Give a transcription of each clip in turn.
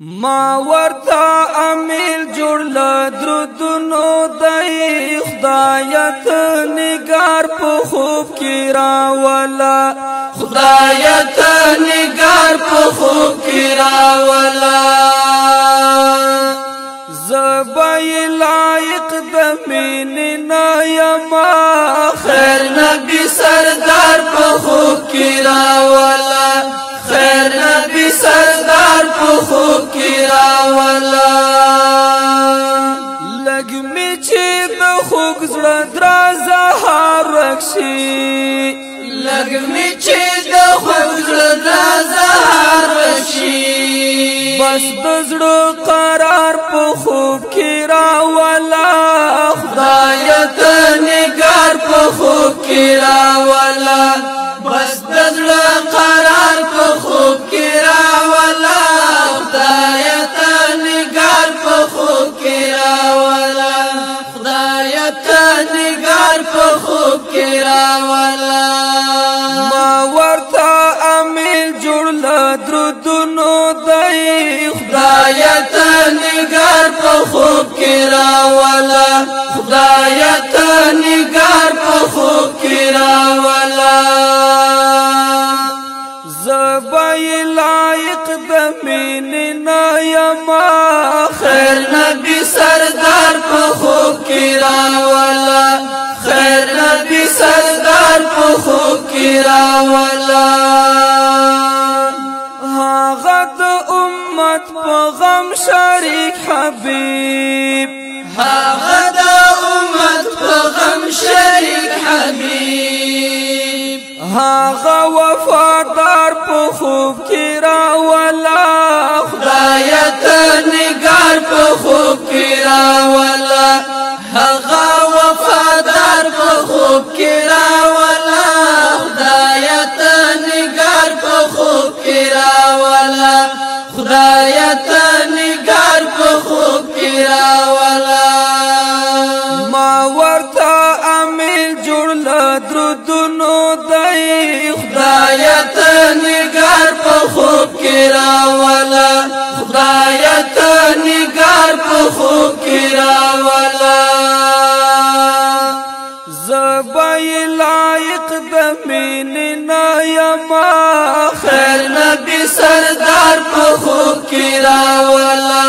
ما ورتا امیل جوړ لدرودونو دای خدایت نگار په خوب کې راولا خدایت نگار په خوب کې راولا زبای لایق د میننا یما خیر نبی سردار په خوب کې راولا خیر نبی سردار په خوب کې راولا لګ می چې د خوږ زړه درازه هار شي لګ می چې د خوږ زړه درازه هار شي بس د زړه قرار په خوب کې راولا خدای ته نگار په خوب کې راولا بس د زړه قرار په خوب کې راولا خدای ته نگار په خوب کې راولا خدای ته نگار په خوب کې راولا ما ورته امیل جوړ لدرودونو دای خدای ته نگار په خوب کې راولا خدای ته نگار په خوب کې راولا زبای لایق د میننا یما خیر نبی سردار په خوب کې راولا خیر نبی سردار په خوب کې راولا هغه د امت په غم شریک حبیب هغه د امت په غم شریک حبیب هغه وفادار په خوب کې راولا خدای ته نگار په خوب کې راولا هغه وفادار په خوب کې راولا خدای ته نگار په خوب کې راولا خدای ته نگار په خوب کې راولا ما ورته امیل جوړ لدرودونو دای خدای ته نگار په خوب کې راولا خدای ته نگار په خوب کې راولا زبای لایق د میننا یما خیر نبی سردار په خوب کې راولا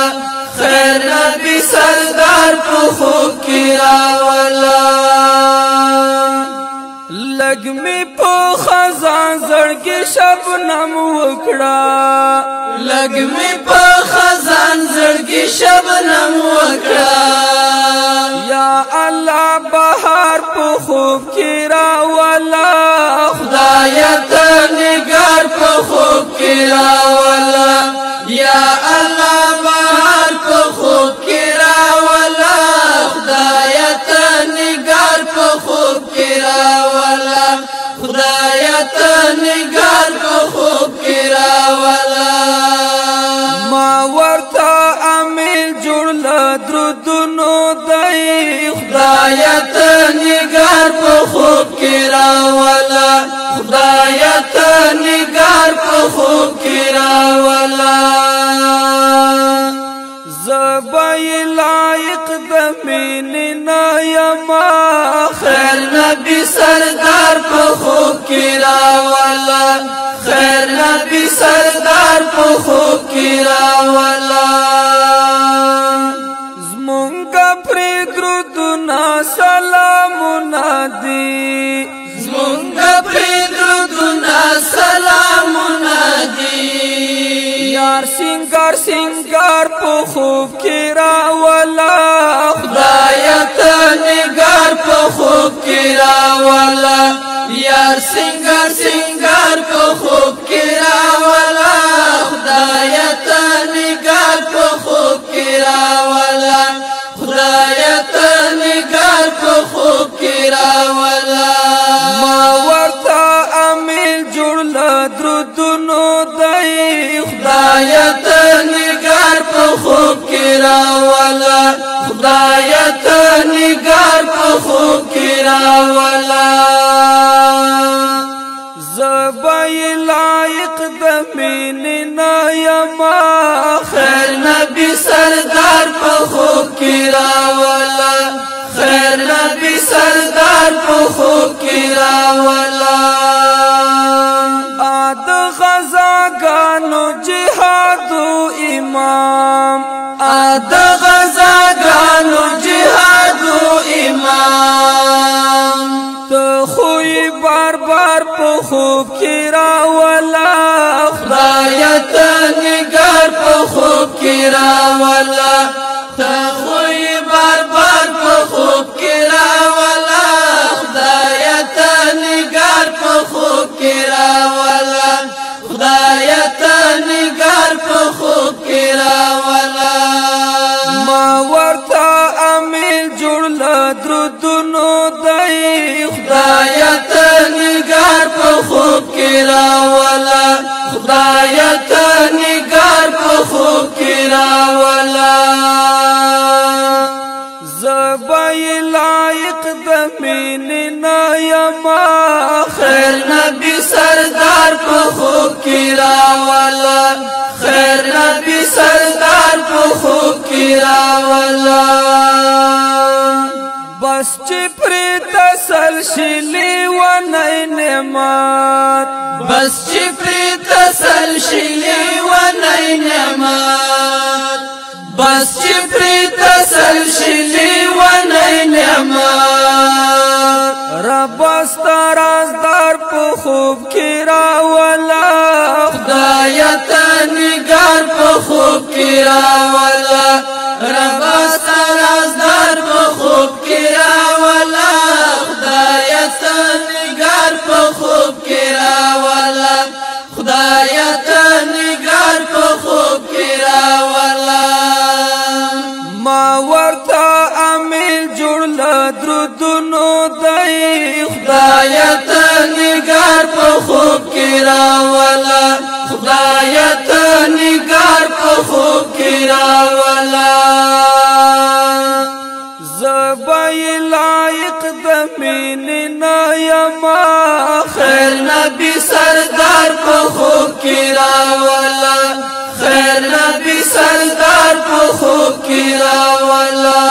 خیر نبی سردار په خوب کې راولا لګ می په خزان زړګي شبنم وکړه لګ می په خزان زړګي شبنم وکړه یا الله بهار په خوب کې راولا خدای ته نگار په خوب کې راولا یا الله بهار په خوب کې راولا خدای ته نگار په خوب کې راولا خدای ته نگار په خوب کې راولا ما ورته امیل جوړ لدرودونو دای خدای ته نگار په خوب کې راولا خدای ته نگار په خوب کې راولا زبای لایق د میننا یما خیر نبی سردار په خوب کې راولا خیر نبی سردار په خوب کې راولا زمونږ پر درودنا سلامونه دي زمونږ پر درودنا سلامونه دي یار سنگار سنگار په خوب کې راولا خدای ته نگار په خوب کې راولا یار سنگار سنگار په خوب کې راولا خدای ته نگار په خوب کې راولا خدای ته نگار په خوب کې راولا ما ورته امیل جوړ لدرودونو دای خدای ته نگار په خوب کې راولا خدای ته نگار په خوب کې راولا زبای لایق د خوب کی راولا خیر نبی سردار په خوب کی راولا آد غزاگانو جهادو امام آد غزاگانو جهادو امام تو خوی بار بار په خوب کی راولا خدایت نگار په خوب کی راولا تا خوی بار بار په خوب کی راولا خدایت نگار په خوب کی راولا خدایت نگار په خوب کی راولا ما ورتا امیل جوړ لدرودونو دای خدایت نگار په خوب کی راولا خدایت نگار په خوب کی راولا زبای لایق د مين نایما خیر نبی سردار په خوب کی راولا خیر نبی سردار په خوب کی راولا بس چې پر تسلسلی و نعمت بس چې پر تسلسلی و نعمت بس چې پر تسلسلی و نعمت رب استرازدار په خوب کی راولا خدایت نگار په خوب کی راولا رب استرازدار په خوب کی راولا خدایت نگار په خوب کی راولا خدایت نگار په خوب کی راولا ما ورتا امیل جوړ لدرودونو دای خدایت نگار په خوب کی راولا خدایت نگار په خوب کی راولا زبای لایق د مين نایما خیر نبی سردار په خوب کی راولا خیر نبی سردار په خوب کی راولا